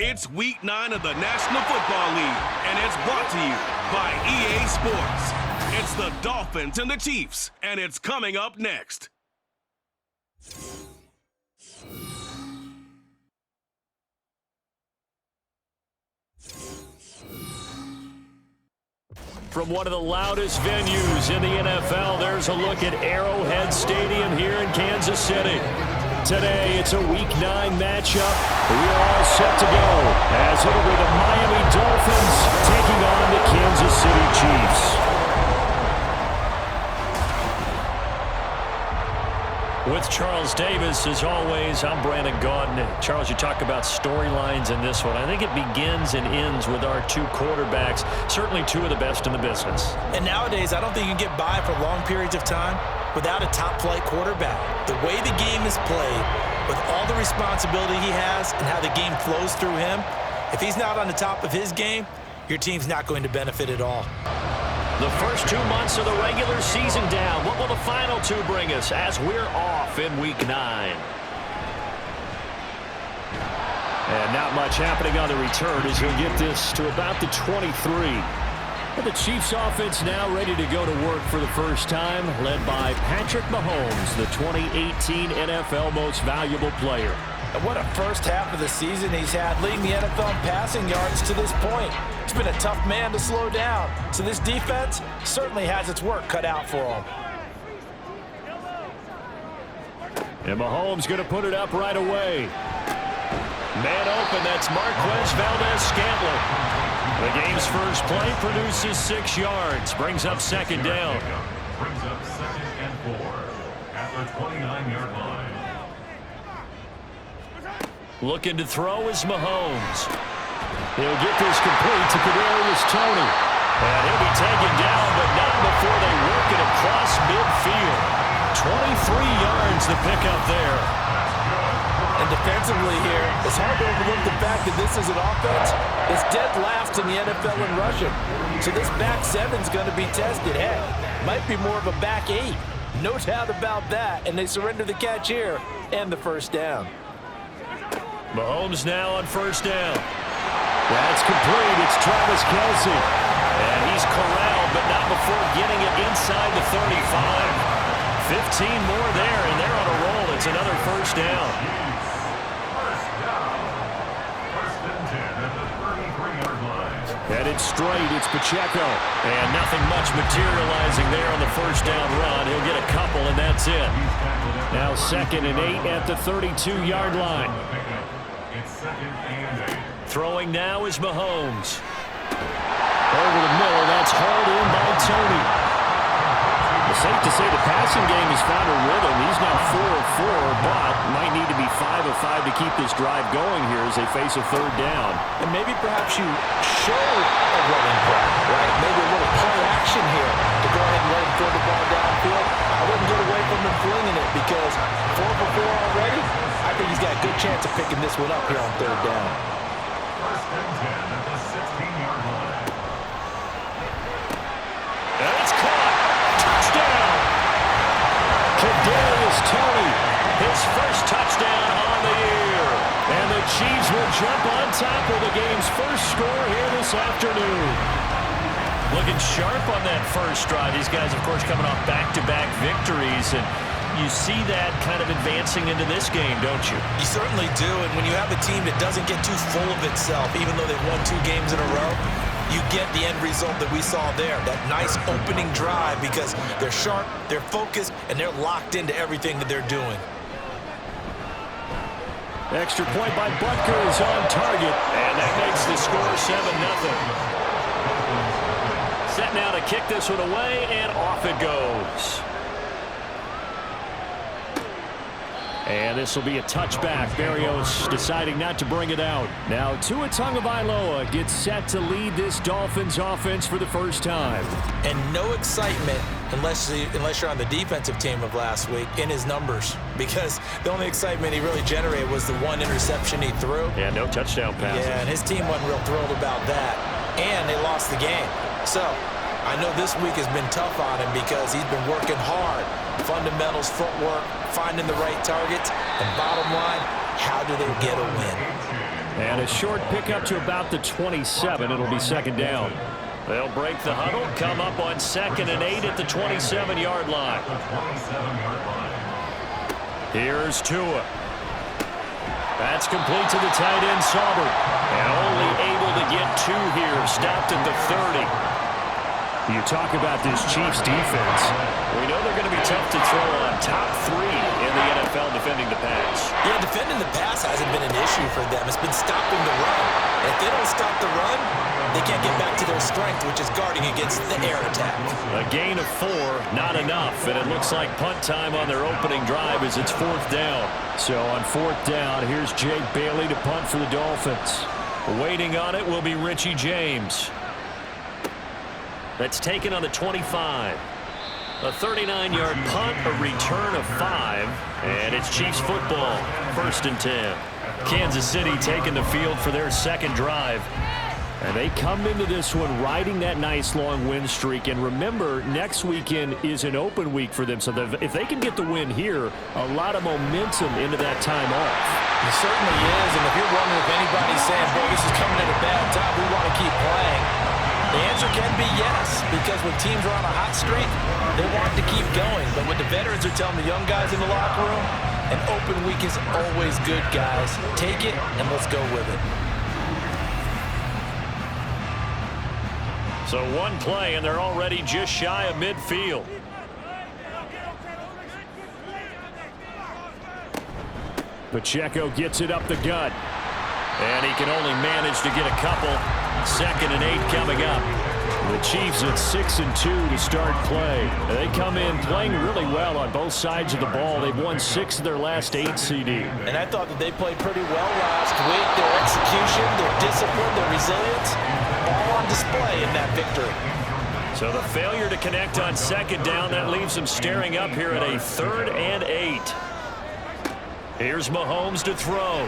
It's Week 9 of the National Football League, and it's brought to you by EA Sports. It's the Dolphins and the Chiefs, and it's coming up next. From one of the loudest venues in the NFL, there's a look at Arrowhead Stadium here in Kansas City. Today, it's a Week 9 matchup. We are all set to go as it'll be the Miami Dolphins taking on the Kansas City Chiefs. With Charles Davis, as always, I'm Brandon Gaudin. Charles, you talk about storylines in this one. I think it begins and ends with our two quarterbacks, certainly two of the best in the business. And nowadays, I don't think you can get by for long periods of time without a top-flight quarterback. The way the game is played, with all the responsibility he has and how the game flows through him, if he's not on the top of his game, your team's not going to benefit at all. The first 2 months of the regular season down. What will the final two bring us as we're off in Week 9? And not much happening on the return as he'll get this to about the 23. And the Chiefs offense now ready to go to work for the first time, led by Patrick Mahomes, the 2018 NFL Most Valuable Player. And what a first half of the season he's had, leading the NFL in passing yards to this point. He's been a tough man to slow down, so this defense certainly has its work cut out for him. And Mahomes going to put it up right away. Man open, that's Marquez Valdez-Scantling. The game's first play produces 6 yards, brings up second down. Brings up 2nd and 4 at the 29-yard line. Looking to throw is Mahomes. He'll get this complete to Kadarius Toney. And he'll be taken down, but not before they work it across midfield. 23 yards the pickup there. And defensively here, it's hard to overlook the fact that this is an offense that's dead last in the NFL in rushing. So this back seven's going to be tested. Heck, might be more of a back 8. No doubt about that. And they surrender the catch here and the first down. Mahomes now on first down. That's complete. It's Travis Kelce. And he's corralled, but not before getting it inside the 35. 15 more there, and they're on a roll. It's another first down. First and 10 at the 33-yard line. Headed straight, it's Pacheco. And nothing much materializing there on the first down run. He'll get a couple, and that's it. Now 2nd and 8 at the 32-yard line. It's 2nd and 8. Throwing now is Mahomes. Over the middle, that's hauled in by Toney. It's safe to say the passing game has found a rhythm. He's now 4 of 4, but might need to be 5 of 5 to keep this drive going here as they face a third down. And maybe perhaps you show a running play, right? Maybe a little play action here to go ahead and let him throw the ball downfield. I wouldn't get away from him flinging it because 4 for 4 already. I think he's got a good chance of picking this one up here on third down. First and 10 at the 16-yard line. And it's caught. Touchdown. Kadarius Toney, his first touchdown on the year. And the Chiefs will jump on top of the game's first score here this afternoon. Looking sharp on that first drive. These guys, of course, coming off back-to-back victories. And you see that kind of advancing into this game, don't you? You certainly do, and when you have a team that doesn't get too full of itself, even though they've won 2 games in a row, you get the end result that we saw there, that nice opening drive because they're sharp, they're focused, and they're locked into everything that they're doing. Extra point by Butker is on target, and that makes the score 7-0. Set now to kick this one away, and off it goes. And this will be a touchback. Berrios deciding not to bring it out. Now Tua Tagovailoa gets set to lead this Dolphins offense for the first time. And no excitement unless you're on the defensive team of last week in his numbers. Because the only excitement he really generated was the 1 interception he threw. Yeah, no touchdown passes. Yeah, and his team wasn't real thrilled about that. And they lost the game. So I know this week has been tough on him because he's been working hard. Fundamentals, footwork, finding the right targets, and bottom line, how do they get a win? And a short pickup to about the 27. It'll be second down. They'll break the huddle, come up on 2nd and 8 at the 27-yard line. Here's Tua. That's complete to the tight end, Sauber. And only able to get 2 here, stopped at the 30. You talk about this Chiefs defense. We know they're going to be tough to throw on. Top 3 in the NFL defending the pass. Yeah, defending the pass hasn't been an issue for them. It's been stopping the run. And if they don't stop the run, they can't get back to their strength, which is guarding against the air attack. A gain of 4, not enough. And it looks like punt time on their opening drive as it's 4th down. So on 4th down, here's Jake Bailey to punt for the Dolphins. Waiting on it will be Richie James. That's taken on the 25. A 39-yard punt, a return of 5, and it's Chiefs football, 1st and 10. Kansas City taking the field for their 2nd drive. And they come into this one riding that nice long win streak. And remember, next weekend is an open week for them. So if they can get the win here, a lot of momentum into that time off. It certainly is. And if you're wondering if anybody's saying, boy, this is coming at a bad time, we want to keep playing, the answer can be yes, because when teams are on a hot streak, they want to keep going. But what the veterans are telling the young guys in the locker room, an open week is always good, guys. Take it, and let's go with it. So 1 play, and they're already just shy of midfield. Pacheco gets it up the gut. And he can only manage to get a couple. 2nd and 8 coming up. The Chiefs at 6 and 2 to start play. They come in playing really well on both sides of the ball. They've won 6 of their last 8 CD. And I thought that they played pretty well last week. Their execution, their discipline, their resilience, all on display in that victory. So the failure to connect on 2nd down, that leaves them staring up here at a 3rd and 8. Here's Mahomes to throw.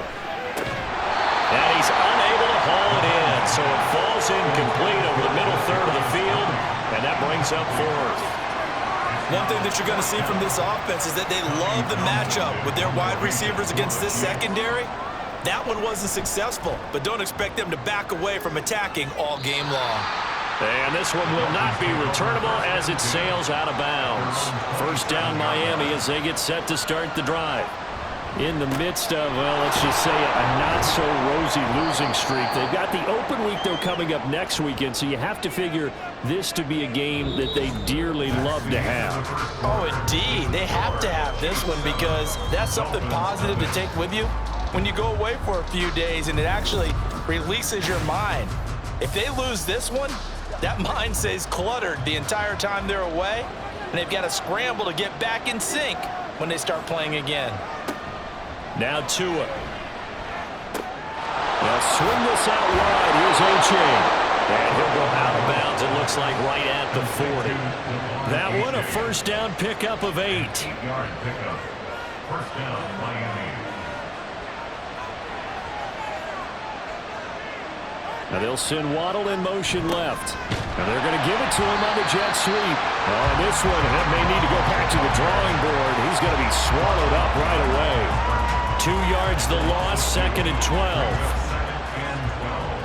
And he's unable to haul it in, so it falls incomplete over the middle 3rd of the field, and that brings up 4th. One thing that you're going to see from this offense is that they love the matchup with their wide receivers against this secondary. That one wasn't successful, but don't expect them to back away from attacking all game long. And this one will not be returnable as it sails out of bounds. 1st down Miami as they get set to start the drive. In the midst of, well, let's just say a not-so-rosy losing streak. They've got the open week, though, coming up next weekend, so you have to figure this to be a game that they dearly love to have. Oh, indeed. They have to have this one because that's something positive to take with you when you go away for a few days, and it actually releases your mind. If they lose this one, that mind stays cluttered the entire time they're away, and they've got to scramble to get back in sync when they start playing again. Now Tua. They'll swing this out wide. Here's Oche. And he'll go out of bounds, it looks like, right at the 40. That one, a 1st down pickup of 8. 8-yard pickup. 1st down, Miami. Now they'll send Waddle in motion left. And they're going to give it to him on the jet sweep. Oh, this one may need to go back to the drawing board. He's going to be swallowed up right away. 2 yards the loss, 2nd and 12. 2nd and 12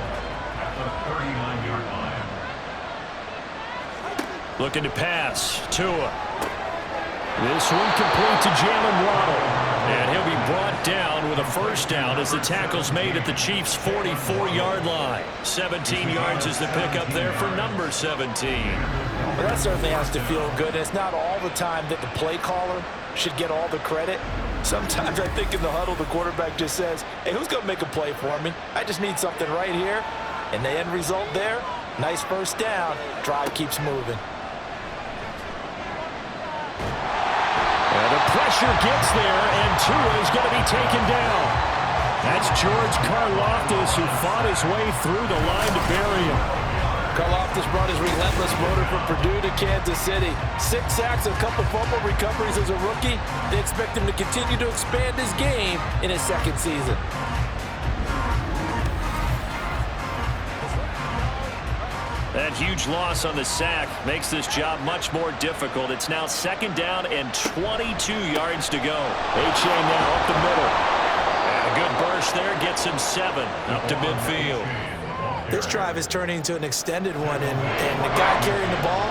at the 39-yard line. Looking to pass. Tua. This one complete to Jalen Waddle. And he'll be brought down with a 1st down as the tackle's made at the Chiefs' 44-yard line. 17 yards is the pickup there for number 17. Well, that certainly has to feel good. It's not all the time that the play caller should get all the credit. Sometimes I think in the huddle, the quarterback just says, hey, who's going to make a play for me? I just need something right here. And the end result there, nice 1st down. Drive keeps moving. And the pressure gets there, and Tua is going to be taken down. That's George Karlaftis, who fought his way through the line to bury him. Karlaftis brought his relentless motor from Purdue to Kansas City. 6 sacks, a couple fumble recoveries as a rookie. They expect him to continue to expand his game in his 2nd season. That huge loss on the sack makes this job much more difficult. It's now 2nd down and 22 yards to go. H.A. now up the middle. And good burst there gets him 7 up to midfield. This drive is turning into an extended one, and the guy carrying the ball,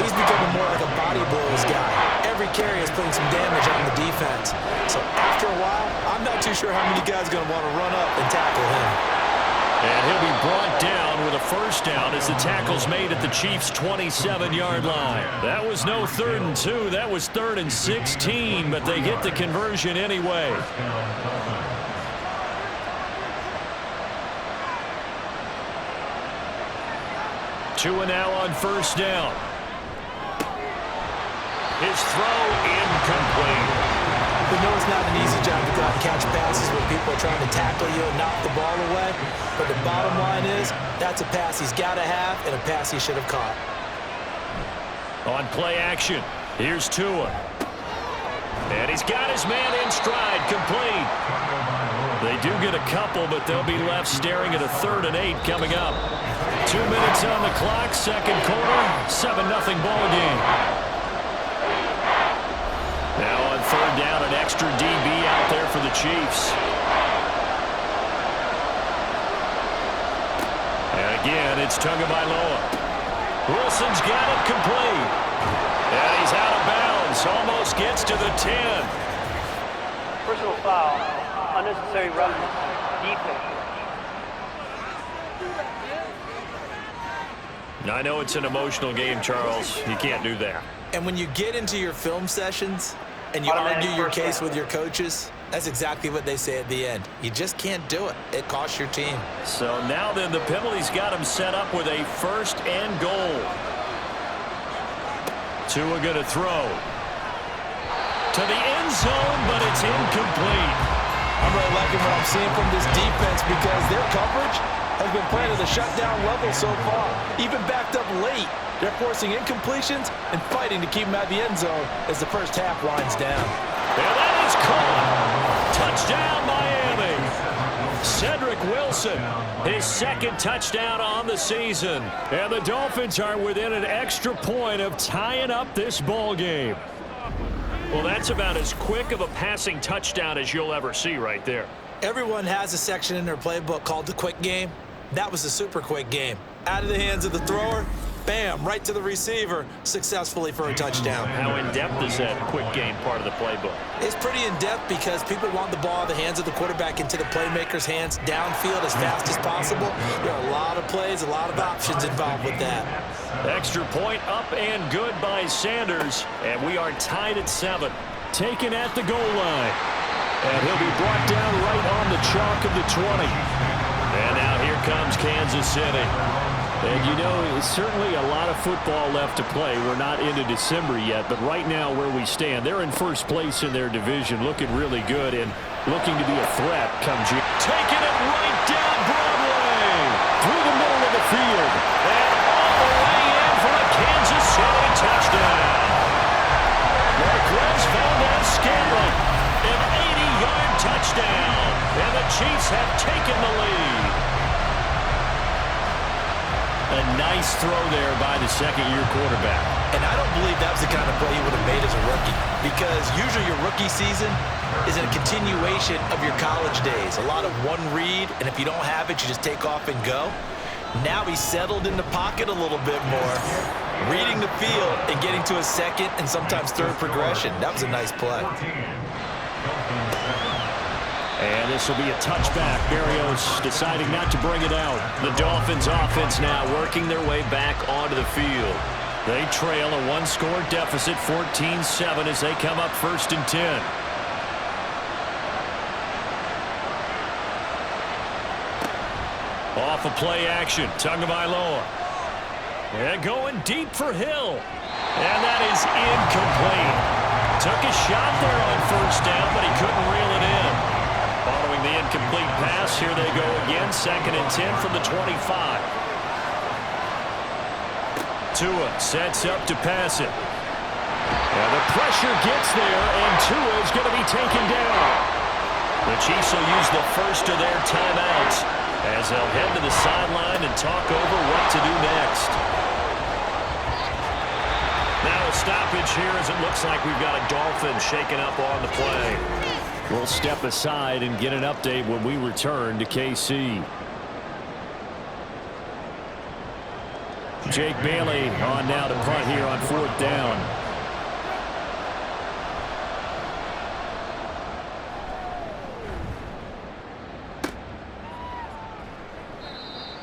he's becoming more like a body blows guy. Every carry is putting some damage on the defense. So after a while, I'm not too sure how many guys are going to want to run up and tackle him. And he'll be brought down with a first down as the tackle's made at the Chiefs' 27-yard line. That was no 3rd and 2. That was 3rd and 16, but they get the conversion anyway. 2 now on first down. His throw incomplete. We know it's not an easy job to go out and catch passes when people are trying to tackle you and knock the ball away. But the bottom line is, that's a pass he's got to have and a pass he should have caught. On play action, here's Tua. And he's got his man in stride, complete. They do get a couple, but they'll be left staring at a 3rd and 8 coming up. 2 minutes on the clock, second quarter, 7-0 ball game. Now on 3rd down, an extra DB out there for the Chiefs. And again, it's Tagovailoa. Wilson's got it complete. And he's out of bounds, almost gets to the 10. Personal foul, unnecessary roughness, defense. I know it's an emotional game, Charles. You can't do that. And when you get into your film sessions and you argue your case with your coaches, that's exactly what they say at the end. You just can't do it. It costs your team. So now then, the penalty's got him set up with a 1st and goal. Tua going to throw. To the end zone, but it's incomplete. I'm really liking what I'm seeing from this defense because their coverage has been playing at a shutdown level so far. Even backed up late, they're forcing incompletions and fighting to keep them out of the end zone as the first half winds down. And that is caught. Touchdown, Miami. Cedric Wilson, his 2nd touchdown on the season. And the Dolphins are within an extra point of tying up this ball game. Well, that's about as quick of a passing touchdown as you'll ever see right there. Everyone has a section in their playbook called the quick game. That was a super quick game. Out of the hands of the thrower, bam, right to the receiver, successfully for a touchdown. How in-depth is that quick game part of the playbook? It's pretty in-depth because people want the ball in the hands of the quarterback into the playmaker's hands downfield as fast as possible. There are a lot of plays, a lot of options involved with that. Extra point up and good by Sanders, and we are tied at 7. Taken at the goal line. And he'll be brought down right on the chalk of the 20. And now here comes Kansas City. And you know, it's certainly a lot of football left to play. We're not into December yet, but right now where we stand, they're in first place in their division, looking really good and looking to be a threat come June. Taking it right down Broadway, through the middle of the field, and all the way in for a Kansas City touchdown. Marquez Valdez-Scantling, an 80-yard touchdown, and the Chiefs have taken the lead. A nice throw there by the second-year quarterback. And I don't believe that was the kind of play he would have made as a rookie, because usually your rookie season is a continuation of your college days. A lot of one read, and if you don't have it, you just take off and go. Now he's settled in the pocket a little bit more, reading the field and getting to a second and sometimes third progression. That was a nice play. And this will be a touchback. Berrios deciding not to bring it out. The Dolphins offense now working their way back onto the field. They trail a 1-score deficit, 14-7, as they come up 1st and 10. Off of play action, Tagovailoa. And going deep for Hill. And that is incomplete. Took a shot there on 1st down, but he couldn't reel it in. Following the incomplete pass, here they go again, 2nd and 10 from the 25. Tua sets up to pass it. And the pressure gets there, and Tua is going to be taken down. The Chiefs will use the first of their timeouts as they'll head to the sideline and talk over what to do next. Now a stoppage here as it looks like we've got a Dolphin shaking up on the play. We'll step aside and get an update when we return to KC. Jake Bailey on now to punt here on 4th down.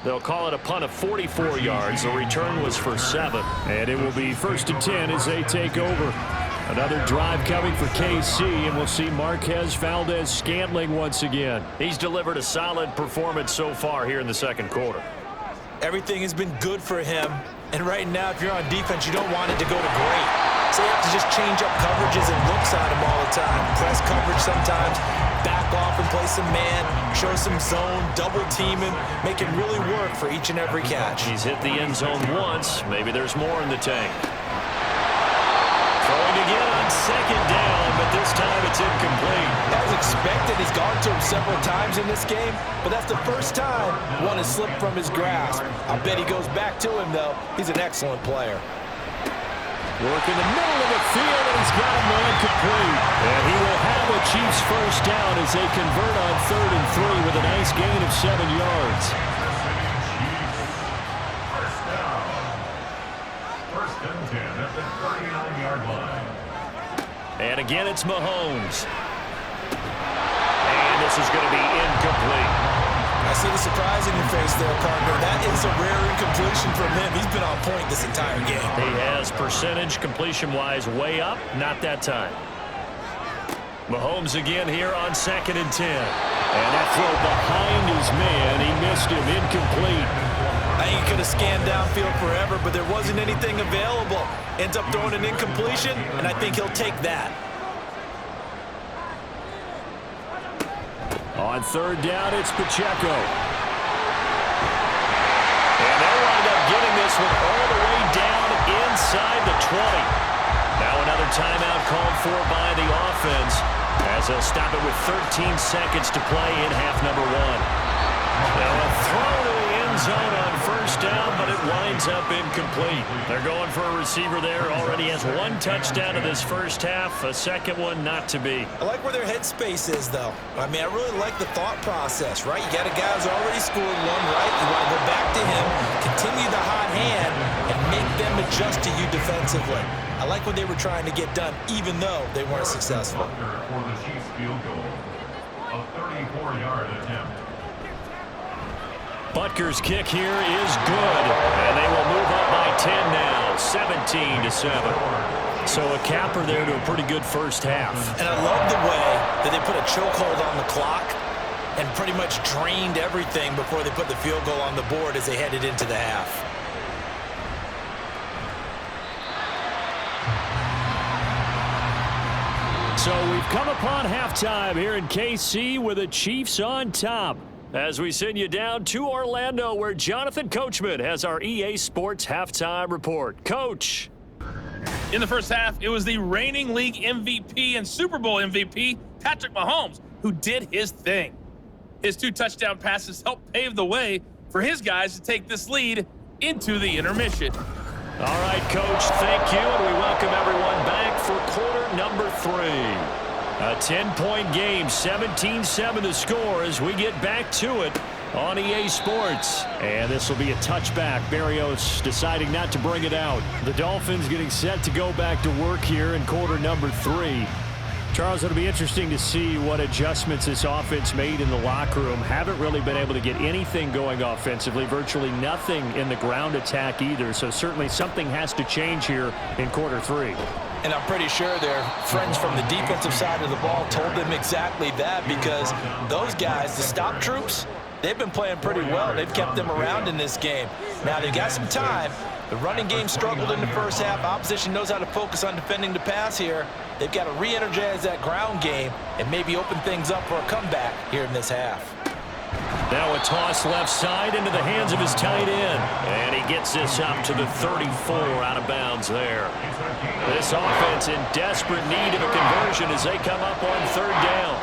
They'll call it a punt of 44 yards. The return was for 7. And it will be 1st and 10 as they take over. Another drive coming for KC, and we'll see Marquez Valdez-Scantling once again. He's delivered a solid performance so far here in the second quarter. Everything has been good for him. And right now, if you're on defense, you don't want it to go to great. So you have to just change up coverages and looks at him all the time. Press coverage sometimes, back off and play some man, show some zone, double team him, make him really work for each and every catch. He's hit the end zone once. Maybe there's more in the tank. Throwing again on 2nd down, but this time it's incomplete. As expected, he's gone to him several times in this game, but that's the first time one has slipped from his grasp. I'll bet he goes back to him, though. He's an excellent player. Work in the middle of the field, and he's got a man complete. And he will have a Chiefs first down as they convert on 3rd and 3 with a nice gain of 7 yards. First down. 1st and 10 at the 39-yard line. And again, it's Mahomes. And this is going to be incomplete. I see the surprise in your face there, partner. That is a rare incompletion from him. He's been on point this entire game. He has percentage completion-wise way up. Not that time. Mahomes again here on 2nd and 10. And that throw behind his man. He missed him. Incomplete. I think he could have scanned downfield forever, but there wasn't anything available. Ends up throwing an incompletion, and I think he'll take that. On 3rd down, it's Pacheco. And they wind up getting this one all the way down inside the 20. Now another timeout called for by the offense as they'll stop it with 13 seconds to play in half number 1. Now a throw to the end zone on 1st down, but it winds up incomplete. They're going for a receiver there. Already has 1 touchdown in this first half. A second one not to be. I like where their headspace is, though. I mean, I really like the thought process, right? You got a guy who's already scored 1, right? You want to go back to him, continue the hot hand, and make them adjust to you defensively. I like what they were trying to get done, even though they weren't successful. For the Chiefs field goal, a 34-yard attempt. Butker's kick here is good, and they will move up by 10 now, 17-7. So a capper there to a pretty good first half. And I love the way that they put a chokehold on the clock and pretty much drained everything before they put the field goal on the board as they headed into the half. So we've come upon halftime here in KC with the Chiefs on top. As we send you down to Orlando, where Jonathan Coachman has our EA Sports halftime report. Coach. In the first half, it was the reigning league MVP and Super Bowl MVP, Patrick Mahomes, who did his thing. His 2 touchdown passes helped pave the way for his guys to take this lead into the intermission. All right, Coach, thank you, and we welcome everyone back for quarter number 3. A 10-point game, 17-7 to score as we get back to it on EA Sports. And this will be a touchback. Berrios deciding not to bring it out. The Dolphins getting set to go back to work here in quarter number 3. Charles, it'll be interesting to see what adjustments this offense made in the locker room. Haven't really been able to get anything going offensively, virtually nothing in the ground attack either. So certainly something has to change here in quarter 3. And I'm pretty sure their friends from the defensive side of the ball told them exactly that, because those guys, the stop troops, they've been playing pretty well. They've kept them around in this game. Now they've got some time. The running game struggled in the first half. Opposition knows how to focus on defending the pass here. They've got to re-energize that ground game and maybe open things up for a comeback here in this half. Now a toss left side into the hands of his tight end. And he gets this up to the 34 out of bounds there. This offense in desperate need of a conversion as they come up on 3rd down.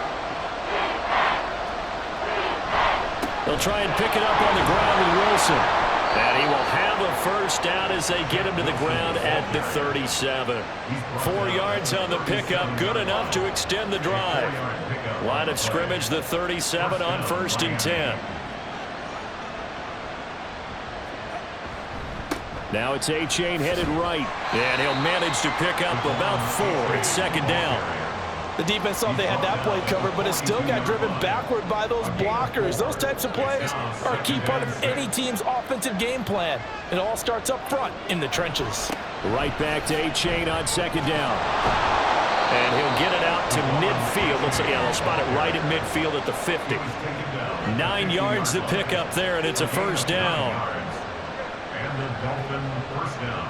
They'll try and pick it up on the ground with Wilson. And he will have a first down as they get him to the ground at the 37. 4 yards on the pickup, good enough to extend the drive. Line of scrimmage, the 37 on 1st and 10. Now it's A-Chain headed right, and he'll manage to pick up about 4 at 2nd down. The defense thought they had that play covered, but it still got driven backward by those blockers. Those types of plays are a key part of any team's offensive game plan. It all starts up front in the trenches. Right back to A-Chain on 2nd down. And he'll get it out to midfield. Let's say, they'll spot it right at midfield at the 50. 9 yards to pick up there, and it's a first down. And the Dolphin first down.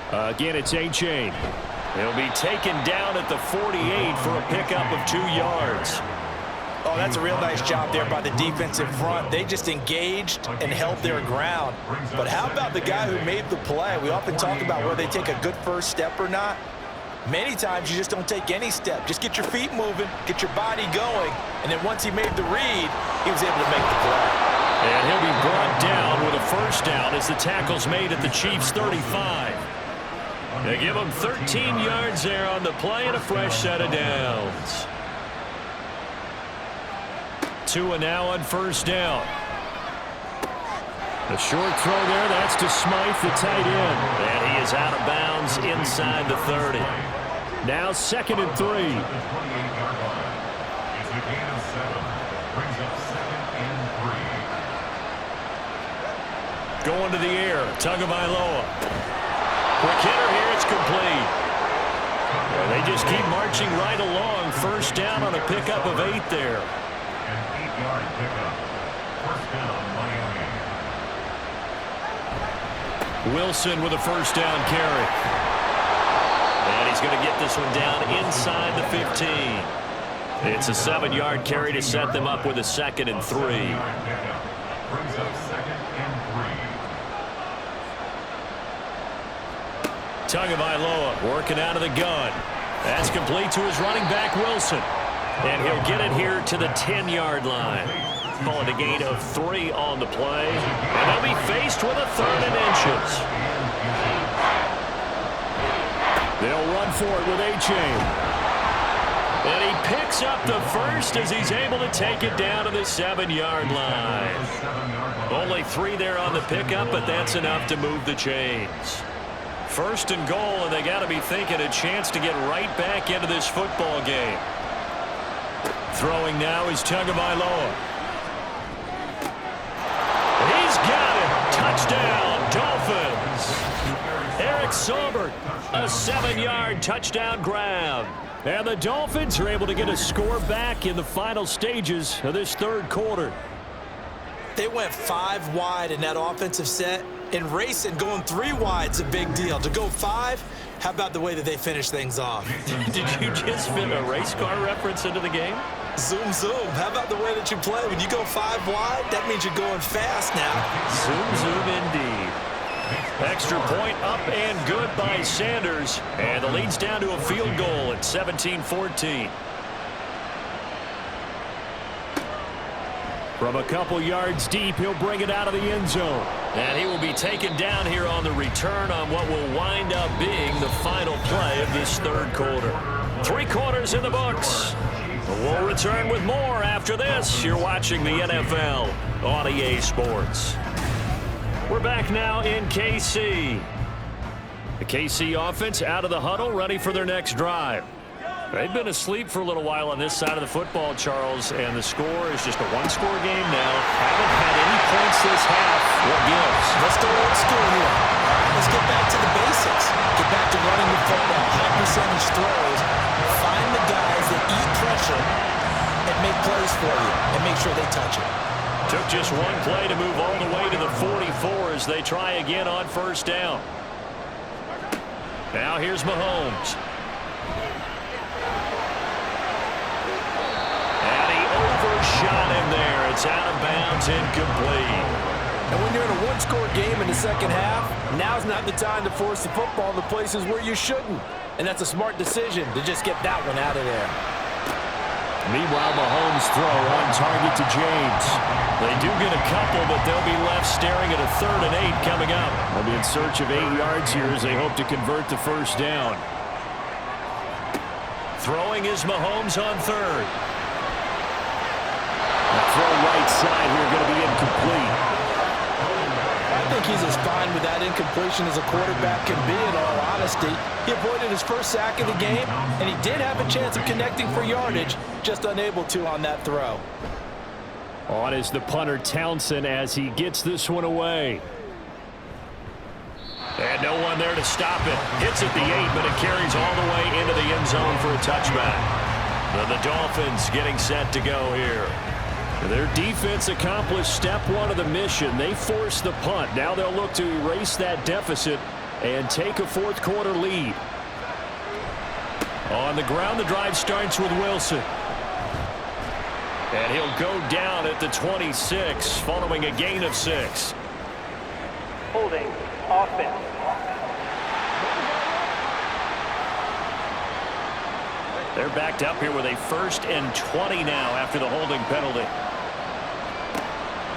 Again, it's A-Chain. He'll be taken down at the 48 for a pickup of 2 yards. Oh, that's a real nice job there by the defensive front. They just engaged and held their ground. But how about the guy who made the play? We often talk about whether they take a good first step or not. Many times you just don't take any step. Just get your feet moving, get your body going, and then once he made the read, he was able to make the play. And he'll be brought down with a first down as the tackle's made at the Chiefs' 35. They give him 13 yards there on the play and a fresh set of downs. 2 now on first down. The short throw there, that's to Smythe, the tight end. And he is out of bounds inside the 30. Now 2nd and 3. It's a gain of 7. Brings up 2nd and 3. Going to the air, Tagovailoa. Quick hitter here, it's complete. Well, they just keep marching right along. First down on a pickup of 8 there. An 8-yard pickup. First down, Miami. Wilson with a first down carry. And he's going to get this one down inside the 15. It's a 7-yard carry to set them up with a 2nd and 3. Brings up 2nd and 3. Tagovailoa working out of the gun. That's complete to his running back, Wilson. And he'll get it here to the 10-yard line. Call it a gain of 3 on the play. And they'll be faced with a 3rd and inches. They'll run for it with A-Chain. And he picks up the first as he's able to take it down to the 7-yard line. Only 3 there on the pickup, but that's enough to move the chains. 1st and goal, and they got to be thinking a chance to get right back into this football game. Throwing now is Tagovailoa. He's got it. Touchdown, Dolphins. Eric Saubert, a 7-yard touchdown grab. And the Dolphins are able to get a score back in the final stages of this 3rd quarter. They went 5 wide in that offensive set, and racing going 3 wide is a big deal. To go 5, how about the way that they finish things off? Did you just fit a race car reference into the game? Zoom, zoom. How about the way that you play? When you go 5 wide, that means you're going fast now. Zoom, zoom indeed. Extra point up and good by Sanders. And the lead's down to a field goal at 17-14. From a couple yards deep, he'll bring it out of the end zone. And he will be taken down here on the return on what will wind up being the final play of this 3rd quarter. 3 quarters in the books. We'll return with more after this. You're watching the NFL on EA Sports. We're back now in KC. The KC offense out of the huddle, ready for their next drive. They've been asleep for a little while on this side of the football, Charles, and the score is just a 1-score game now. Haven't had any points this half. What gives? Let's go old school here. Let's get back to the basics. Get back to running the football, high percentage throws. Find the guys that eat pressure and make plays for you and make sure they touch it. Took just 1 play to move all the way to the 44 as they try again on 1st down. Now here's Mahomes. And he overshot him there. It's out of bounds, incomplete. And when you're in a 1-score game in the 2nd half, now's not the time to force the football to places where you shouldn't. And that's a smart decision to just get that one out of there. Meanwhile, Mahomes' throw on target to James. They do get a couple, but they'll be left staring at a 3rd and 8 coming up. They'll be in search of 8 yards here as they hope to convert the first down. Throwing is Mahomes on 3rd. The throw right side here going to be incomplete. I think he's as fine with that incompletion as a quarterback can be, in all honesty. He avoided his first sack of the game, and he did have a chance of connecting for yardage, just unable to on that throw. On is the punter Townsend as he gets this one away. And no one there to stop it. Hits at the 8, but it carries all the way into the end zone for a touchback. The Dolphins getting set to go here. Their defense accomplished step 1 of the mission. They forced the punt. Now they'll look to erase that deficit and take a 4th quarter lead. On the ground, the drive starts with Wilson. And he'll go down at the 26 following a gain of 6. Holding offense. They're backed up here with a 1st and 20 now after the holding penalty.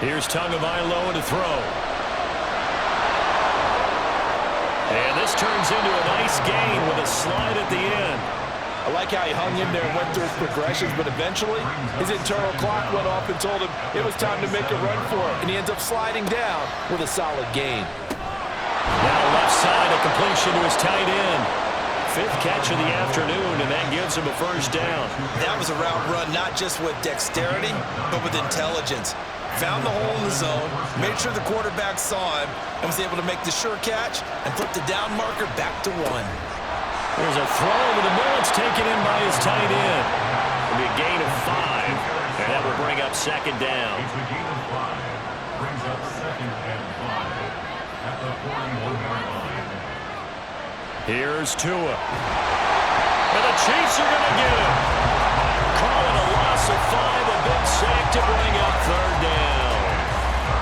Here's Tagovailoa to throw. And this turns into a nice gain with a slide at the end. I like how he hung in there and went through his progressions, but eventually his internal clock went off and told him it was time to make a run for it, and he ends up sliding down with a solid gain. Now left side, a completion to his tight end. 5th catch of the afternoon, and that gives him a first down. That was a route run not just with dexterity, but with intelligence. Found the hole in the zone, made sure the quarterback saw him, and was able to make the sure catch and put the down marker back to 1. There's a throw over the middle. It's taken in by his tight end. It'll be a gain of 5, and that will bring up 2nd down. It's a gain of 5. Brings up 2nd and 5 at the 41-yard line. Here's Tua. And the Chiefs are going to get him. Calling a loss of 5, a big sack to bring up 3rd down.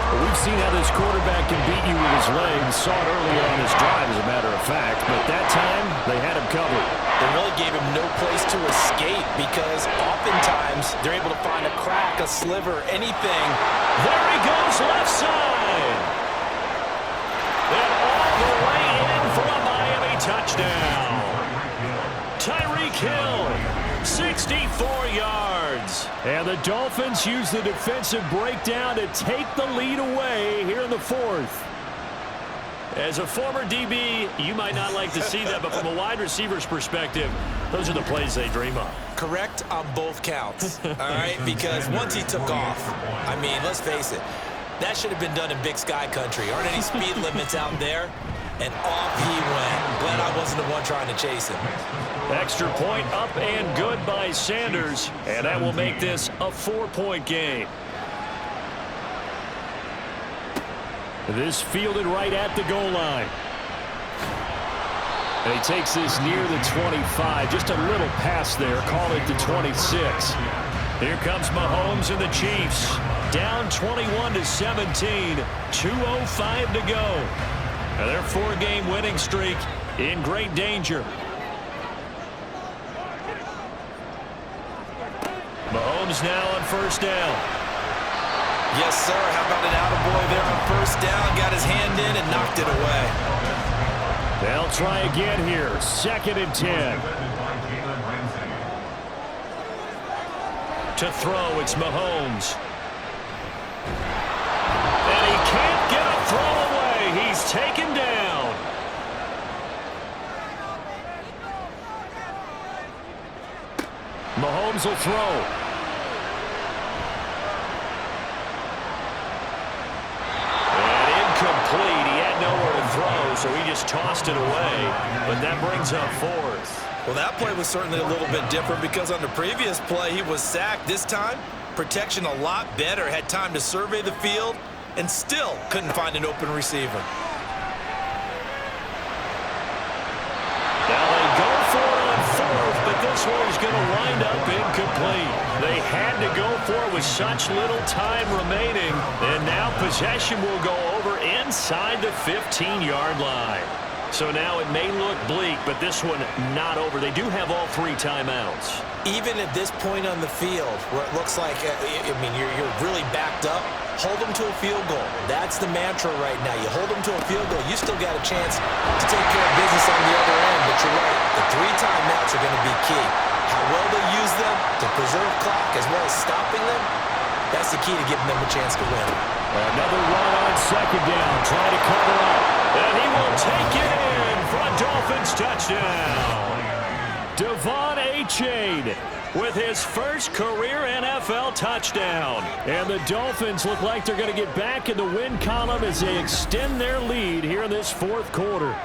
Well, we've seen how this quarterback can beat you with his legs. Saw it early on his drive, as a matter of fact. But that time, they had him covered. They really gave him no place to escape because oftentimes they're able to find a crack, a sliver, anything. There he goes, left side. And all the way in for a Miami touchdown. Tyreek Hill, 64 yards. And the Dolphins use the defensive breakdown to take the lead away here in the 4th. As a former DB, you might not like to see that, but from a wide receiver's perspective, those are the plays they dream of. Correct on both counts, all right? Because once he took off, I mean, let's face it, that should have been done in Big Sky country. Aren't any speed limits out there? And off he went. Glad I wasn't the one trying to chase him. Extra point up and good by Sanders, and that will make this a 4-point game. This fielded right at the goal line. And he takes this near the 25. Just a little pass there. Call it the 26. Here comes Mahomes and the Chiefs. Down 21-17. 2:05 to go. Now their 4-game winning streak in great danger. Mahomes now on 1st down. Yes, sir. How about an attaboy there on 1st down? Got his hand in and knocked it away. They'll try again here. 2nd and 10. To throw, it's Mahomes. And he can't get a throw away. He's taken down. Mahomes will throw. Incomplete. He had nowhere to throw, so he just tossed it away. But that brings up 4th. Well, that play was certainly a little bit different because on the previous play, he was sacked. This time, protection a lot better. Had time to survey the field and still couldn't find an open receiver. Now they go for it on 4th, but this one is going to wind up incomplete. They had to go for it with such little time remaining, and now possession will go over inside the 15-yard line. So now it may look bleak, but this one not over. They do have all 3 timeouts. Even at this point on the field, where it looks like, you're really backed up, hold them to a field goal. That's the mantra right now. You hold them to a field goal, you still got a chance to take care of business on the other end. But you're right, the 3 timeouts are going to be key. How well they use them to preserve clock as well as stopping them, that's the key to giving them a chance to win. Another run on second down, trying to cover up. And he will take it in for a Dolphins touchdown. Devon Achane with his first career NFL touchdown. And the Dolphins look like they're going to get back in the win column as they extend their lead here in this 4th quarter.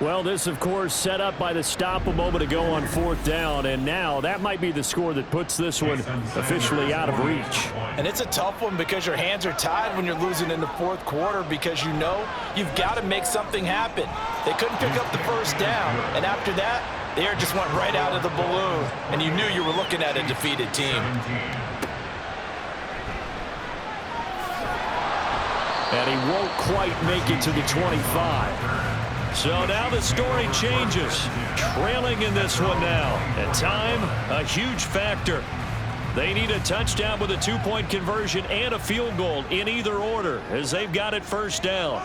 Well, this, of course, set up by the stop a moment ago on 4th down, and now that might be the score that puts this one officially out of reach. And it's a tough one because your hands are tied when you're losing in the 4th quarter because you know you've got to make something happen. They couldn't pick up the first down, and after that, the air just went right out of the balloon, and you knew you were looking at a defeated team. And he won't quite make it to the 25. So now the story changes. Trailing in this one now. And time, a huge factor. They need a touchdown with a 2-point conversion and a field goal in either order as they've got it first down.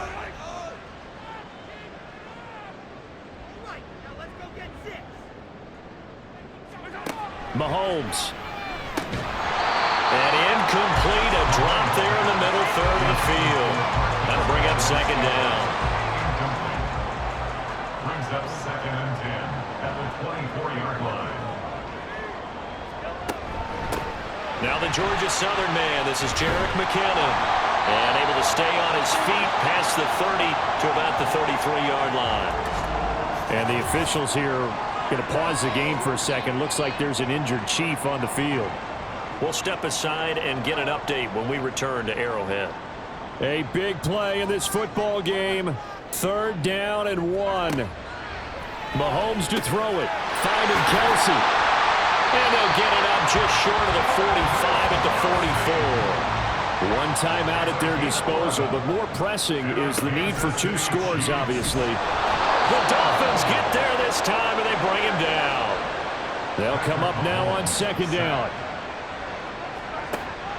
Mahomes. And incomplete, a drop there in the middle third of the field. That'll bring up second down. Brings up 2nd and 10 at the 24-yard line. Now the Georgia Southern man, this is Jerick McKinnon. And able to stay on his feet past the 30 to about the 33-yard line. And the officials here going to pause the game for a second. Looks like there's an injured Chief on the field. We'll step aside and get an update when we return to Arrowhead. A big play in this football game. 3rd down and 1. Mahomes to throw it. Finding Kelsey. And they'll get it up just short of the 45 at the 44. 1 timeout at their disposal, but more pressing is the need for 2 scores, obviously. The Dolphins get there this time, and they bring him down. They'll come up now on 2nd down.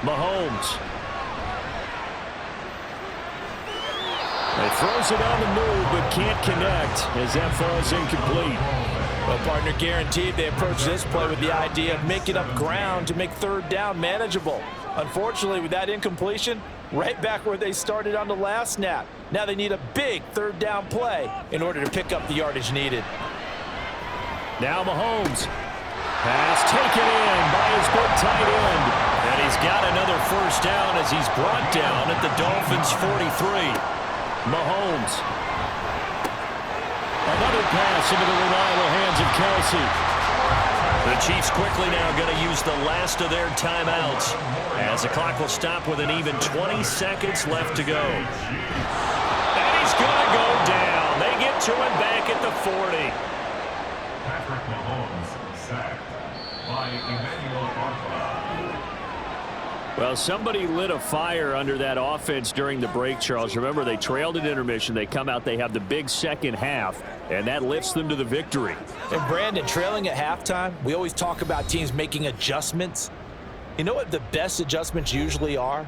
Mahomes. He throws it on the move, but can't connect as that falls incomplete. Well, partner, guaranteed they approach this play with the idea of making up ground to make 3rd down manageable. Unfortunately, with that incompletion, right back where they started on the last snap. Now they need a big 3rd down play in order to pick up the yardage needed. Now Mahomes. Pass taken in by his big tight end. And he's got another first down as he's brought down at the Dolphins' 43. Mahomes. Another pass into the reliable hands of Kelsey. The Chiefs quickly now going to use the last of their timeouts as the clock will stop with an even 20 seconds left to go. And he's going to go down. They get to him back at the 40. Patrick Mahomes sacked by Emmanuel Arpa. Well, somebody lit a fire under that offense during the break, Charles. Remember, they trailed at intermission. They come out, they have the big second half, and that lifts them to the victory. And Brandon, trailing at halftime, we always talk about teams making adjustments. You know what the best adjustments usually are?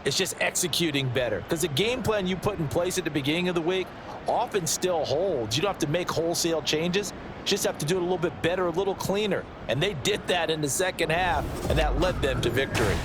It's just executing better. Because the game plan you put in place at the beginning of the week often still holds. You don't have to make wholesale changes. You just have to do it a little bit better, a little cleaner. And they did that in the second half, and that led them to victory.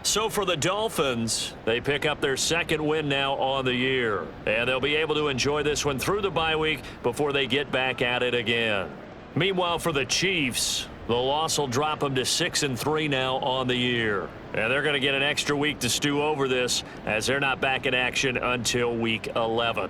So for the Dolphins, they pick up their 2nd win now on the year. And they'll be able to enjoy this one through the bye week before they get back at it again. Meanwhile, for the Chiefs, the loss will drop them to 6-3 now on the year. And they're going to get an extra week to stew over this as they're not back in action until week 11.